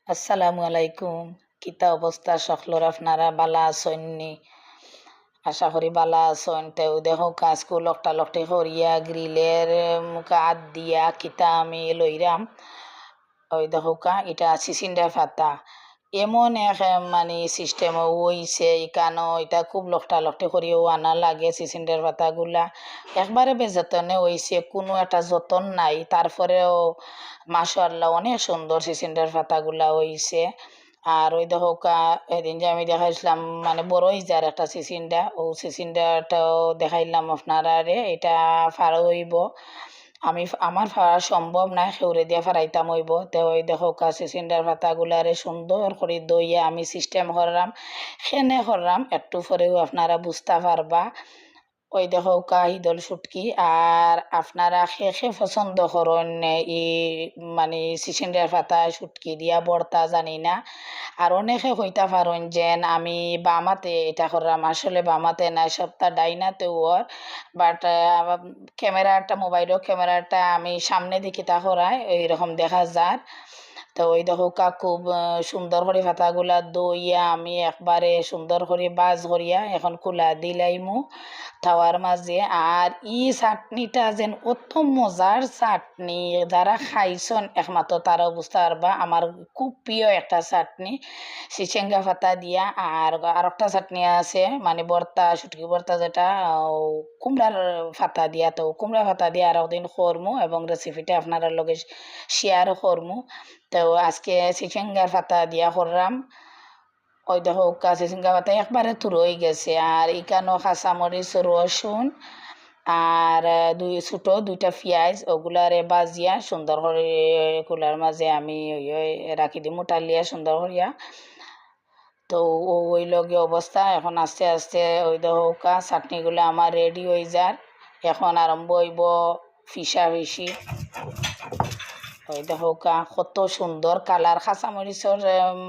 আসসালামু আলাইকুম। কিতা অবস্থা সকলের, আপনারা বালা আছেননি? আশা করি বালা আছেন। তেও দেখো কাজকু লকটা লকটি করিয়া গ্রিলের মুখে হাত দিয়া কিতা আমি লইরাম। ওই দেখো এটা সিসিন্ডা ফাতা এমন এক মানে সিস্টেম হইছে এখানো, এটা খুব লকটা লকটি করিও আনা লাগে সিসিন্ডার পাতাগুলা। একবারে বেযতনে হইছে, কোনো একটা যতন নাই, তারপরেও মাশাআল্লাহ অনেক সুন্দর সিসিন্ডার পাতাগুলা হইছে। আর ওই দেখো এদিন যে আমি দেখাইছিলাম মানে বড় যার একটা সিসিন্ডা, ও সিসিন্ডাটাও দেখাইলাম আপনারা রে। এটা ফাড়া হইব, আমার ফাড়া সম্ভব নাই, খেউরে দিয়া ফাড়াইতাম হইব। তো ওই দেখো সিসিন্ডার পাতাগুলারে সুন্দর করে দইয়া আমি সিস্টেম করলাম। খেনে করলাম একটু পরেও আপনারা বুঝতে পারবা। ওই দেখো হিদল শুটকি। আর আপনারা খে খে পছন্দ করেন ই মানে সিসিন্ডার পাতা শুটকি দিয়া বর্তা জানি না। আর অনেকে হইতা পারেন যেন আমি বামাতে এটা করলাম, আসলে বামাতে নাই, সপ্তাহ ডাইনাতে ওর। বাট ক্যামেরাটা, মোবাইলের ক্যামেরাটা আমি সামনে দিকে তা করায় এইরকম দেখা যায়। তো ওই দেখো খুব সুন্দর করে পাতাগুলা দইয়া আমি একবারে সুন্দর করে বাজ করিয়া এখন কুলা দিলাইমু তাওয়ার মাঝে। আর ই চাটনিটা যেন অত মজার চাটনি, যারা খাইছন একমাত্র তারা বুঝতে পারবা। আমার খুব প্রিয় একটা চাটনি চিচিঙ্গা পাতা দিয়া। আর একটা চাটনি আছে মানে ভর্তা, শুটকি ভর্তা, যেটা কুমড়ার পাতা দিয়া। তো কুমড়া পাতা দিয়া আর একদিন করমু এবং রেসিপিটা আপনার লগে শেয়ার করমু। তো আজকে চিচিঙ্গার পাতা দিয়া করলাম। ওই দেখো চিচিঙ্গা পাতা একবারে তুরই গেছে। আর এখানো কাঁচামরিচ, রসুন আর দুইটা পেঁয়াজ, ওগুলারে বাজিয়া সুন্দর করে কুলার মাঝে আমি রাখি দিই মোটালিয়া সুন্দর করিয়া। তো ওই লগে অবস্থা। এখন আস্তে আস্তে ওই দেখো চাটনিগুলো আমার রেডি হয়ে যার। এখন আরম্ভ হইব ফিসা ফিসি। ওই দেখো কত সুন্দর কালার। কাঁচামরিচের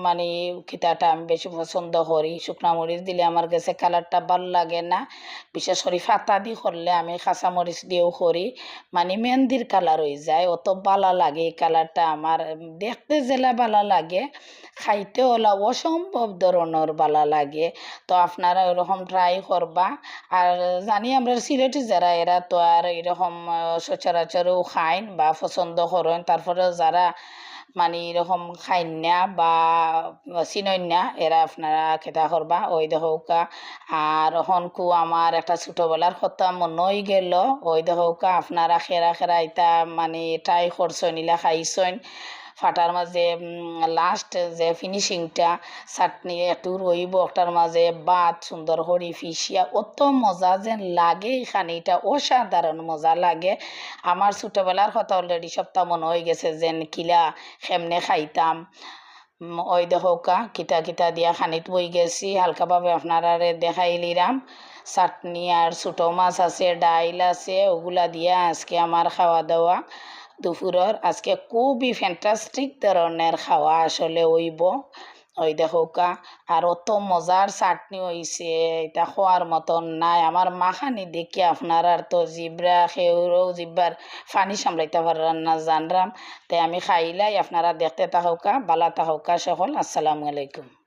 মানে খিতাটা আমি বেশি পছন্দ করি, শুকনা মরিচ দিলে আমার কাছে কালারটা ভাল লাগে না। বিশেষ করে ফাতা দি করলে আমি কাঁচামরিচ দিয়েও করি, মানে মেহেন্দির কালার হয়ে যায়, অত ভালো লাগে এই কালারটা আমার। দেখতে জেলা ভালো লাগে, খাইতে ওলা অসম্ভব ধরনের ভালো লাগে। তো আপনারা ওরকম ট্রাই করবা। আর জানি আমরা সিলেটি যারা, এরা তো আর এরকম সচরাচরও খাইন বা পছন্দ করেন। তারপরে যারা মানে এরকম খাইন না বা চিনইন না, এরা আপনারা খেতা করবা। ওই দেখৌকা। আর হনকু আমার একটা ছোটবেলার কথা মনে হয়ে গেল। ওই দেখৌকা আপনারা খেরা খেরা এটা মানে ট্রাই করছেন, ইলা খাইছেন। ফাটার মাঝে লাস্ট যে ফিনিশিংটা চাটনি একটু রইব, একটার মাঝে ভাত সুন্দর হরি ফিসিয়া, অত মজা যেন লাগে খানিটা, অসাধারণ মজা লাগে। আমার ছোটবেলার কথা অলরেডি সপ্তাহ মনে হয়ে গেছে যেন কিলা কেমনে খাইতাম। ওই দেখো কিতা কিতা দিয়া খানিত বই গেছি, হালকাভাবে আপনারা দেখাইলিরাম। চাটনি আর ছোটো মাছ আছে, ডাইল আছে, ওগুলা দিয়া আজকে আমার খাওয়া দাওয়া দুপুরের। আজকে খুবই ফ্যান্টাস্টিক ধরনের খাওয়া আসলে হইব। ওই দেখো আর অত মজার চাটনি হইছে, এটা খোয়ার মতন নাই। আমার মাখানি দেখি আপনার আর তো জিব্রা খেউরও জিব্বার ফানি সামলাইতে পারান না জানরাম। তাই আমি খাইলাই, আপনারা দেখতে থাকুকা, বালা থাকুকা সকল। আসসালামু আলাইকুম।